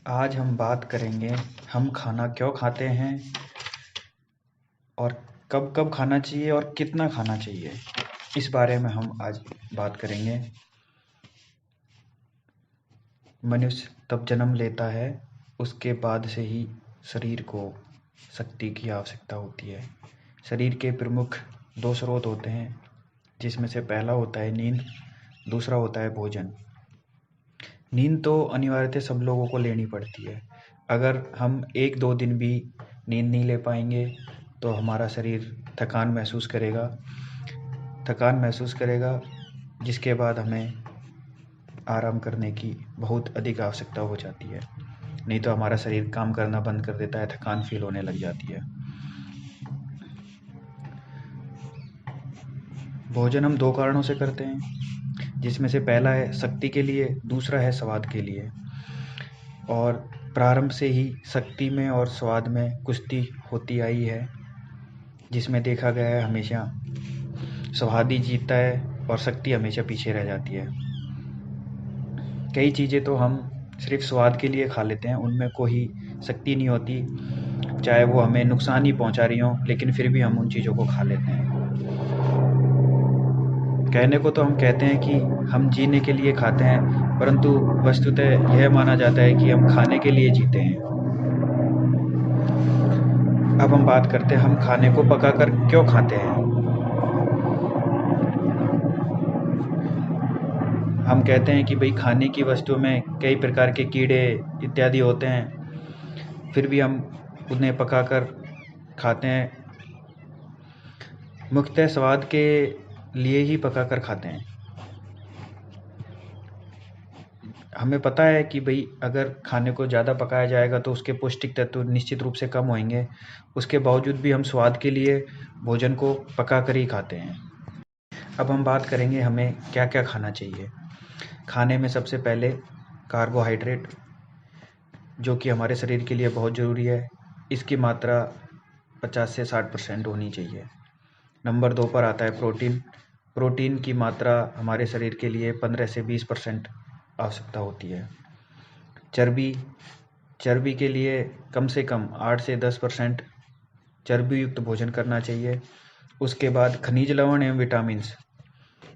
आज हम बात करेंगे हम खाना क्यों खाते हैं और कब कब खाना चाहिए और कितना खाना चाहिए। इस बारे में हम आज बात करेंगे। मनुष्य तब जन्म लेता है, उसके बाद से ही शरीर को शक्ति की आवश्यकता होती है। शरीर के प्रमुख दो स्रोत होते हैं, जिसमें से पहला होता है नींद, दूसरा होता है भोजन। नींद तो अनिवार्यतः सब लोगों को लेनी पड़ती है। अगर हम 1-2 दिन भी नींद नहीं ले पाएंगे तो हमारा शरीर थकान महसूस करेगा, जिसके बाद हमें आराम करने की बहुत अधिक आवश्यकता हो जाती है। नहीं तो हमारा शरीर काम करना बंद कर देता है, थकान फील होने लग जाती है। भोजन हम 2 कारणों से करते हैं, जिसमें से पहला है शक्ति के लिए, दूसरा है स्वाद के लिए। और प्रारंभ से ही शक्ति में और स्वाद में कुश्ती होती आई है, जिसमें देखा गया है हमेशा स्वाद ही जीतता है और शक्ति हमेशा पीछे रह जाती है। कई चीज़ें तो हम सिर्फ स्वाद के लिए खा लेते हैं, उनमें कोई शक्ति नहीं होती, चाहे वो हमें नुकसान ही पहुंचा रही हो, लेकिन फिर भी हम उन चीज़ों को खा लेते हैं। कहने को तो हम कहते हैं कि हम जीने के लिए खाते हैं, परंतु वस्तुतः यह माना जाता है कि हम खाने के लिए जीते हैं। अब हम बात करते हैं हम खाने को पकाकर क्यों खाते हैं। हम कहते हैं कि भाई खाने की वस्तु में कई प्रकार के कीड़े इत्यादि होते हैं, फिर भी हम उन्हें पकाकर खाते हैं। मुख्यतः स्वाद के लिए ही पकाकर खाते हैं। हमें पता है कि भाई अगर खाने को ज़्यादा पकाया जाएगा तो उसके पौष्टिक तत्व निश्चित रूप से कम होंगे। उसके बावजूद भी हम स्वाद के लिए भोजन को पकाकर ही खाते हैं। अब हम बात करेंगे हमें क्या क्या खाना चाहिए। खाने में सबसे पहले कार्बोहाइड्रेट, जो कि हमारे शरीर के लिए बहुत ज़रूरी है। इसकी मात्रा 50 से 60% होनी चाहिए। नंबर 2 पर आता है प्रोटीन। प्रोटीन की मात्रा हमारे शरीर के लिए 15 से 20% आवश्यकता होती है। चर्बी के लिए कम से कम 8 से 10% चर्बी युक्त भोजन करना चाहिए। उसके बाद खनिज लवण एवं विटामिन्स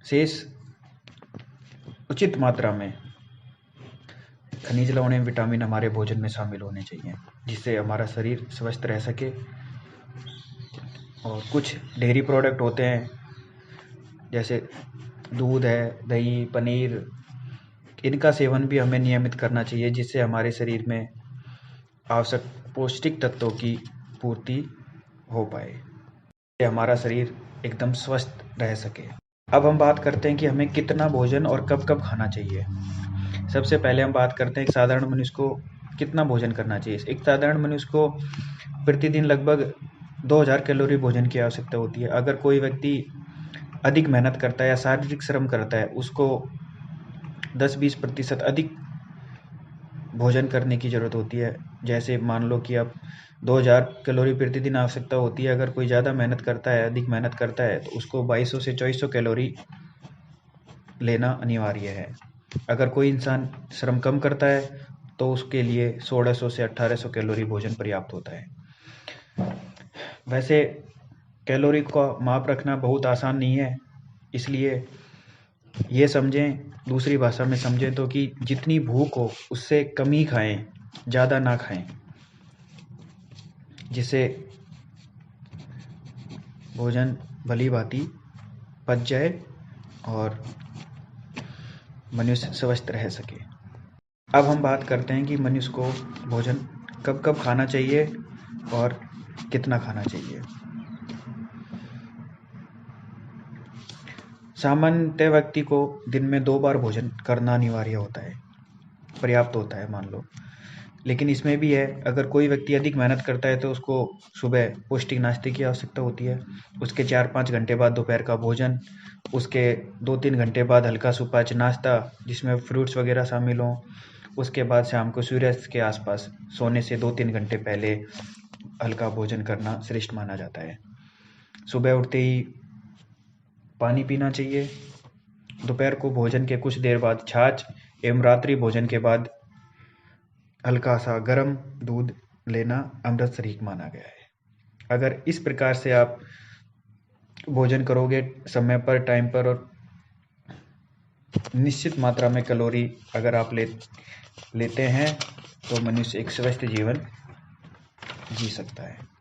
शेष उचित मात्रा में खनिज लवण एवं विटामिन हमारे भोजन में शामिल होने चाहिए, जिससे हमारा शरीर स्वस्थ रह सके। और कुछ डेयरी प्रोडक्ट होते हैं, जैसे दूध है, दही, पनीर, इनका सेवन भी हमें नियमित करना चाहिए, जिससे हमारे शरीर में आवश्यक पौष्टिक तत्वों की पूर्ति हो पाए, हमारा शरीर एकदम स्वस्थ रह सके। अब हम बात करते हैं कि हमें कितना भोजन और कब कब खाना चाहिए। सबसे पहले हम बात करते हैं एक साधारण मनुष्य को कितना भोजन करना चाहिए। एक साधारण मनुष्य को प्रतिदिन लगभग 2000 कैलोरी भोजन की आवश्यकता होती है। अगर कोई व्यक्ति अधिक मेहनत करता है या शारीरिक श्रम करता है, उसको 10-20% अधिक भोजन करने की ज़रूरत होती है। जैसे मान लो कि अब 2000 कैलोरी प्रतिदिन आवश्यकता होती है, अगर कोई ज़्यादा मेहनत करता है, अधिक मेहनत करता है, तो उसको 2200 से 2400 कैलोरी लेना अनिवार्य है। अगर कोई इंसान श्रम कम करता है तो उसके लिए 1600 से 1800 कैलोरी भोजन पर्याप्त होता है। वैसे कैलोरी का माप रखना बहुत आसान नहीं है, इसलिए ये समझें, दूसरी भाषा में समझें तो कि जितनी भूख हो उससे कम ही खाएं, ज़्यादा ना खाएं, जिससे भोजन भली भांति पच जाए और मनुष्य स्वस्थ रह सके। अब हम बात करते हैं कि मनुष्य को भोजन कब कब खाना चाहिए और कितना खाना चाहिए। सामान्यतः व्यक्ति को दिन में 2 बार भोजन करना अनिवार्य होता है, पर्याप्त होता है मान लो। लेकिन इसमें भी है, अगर कोई व्यक्ति अधिक मेहनत करता है तो उसको सुबह पौष्टिक नाश्ते की आवश्यकता होती है, उसके 4-5 घंटे बाद दोपहर का भोजन, उसके 2-3 घंटे बाद हल्का सुपाच्य नाश्ता जिसमें फ्रूट्स वगैरह शामिल हों, उसके बाद शाम को सूर्यास्त के आसपास सोने से 2-3 घंटे पहले हल्का भोजन करना श्रेष्ठ माना जाता है। सुबह उठते ही पानी पीना चाहिए। दोपहर को भोजन के कुछ देर बाद छाछ एवं रात्रि भोजन के बाद हल्का सा गर्म दूध लेना अमृत शरीक माना गया है। अगर इस प्रकार से आप भोजन करोगे समय पर, टाइम पर, और निश्चित मात्रा में कैलोरी अगर आप लेते हैं, तो मनुष्य एक स्वस्थ जीवन जी सकता है।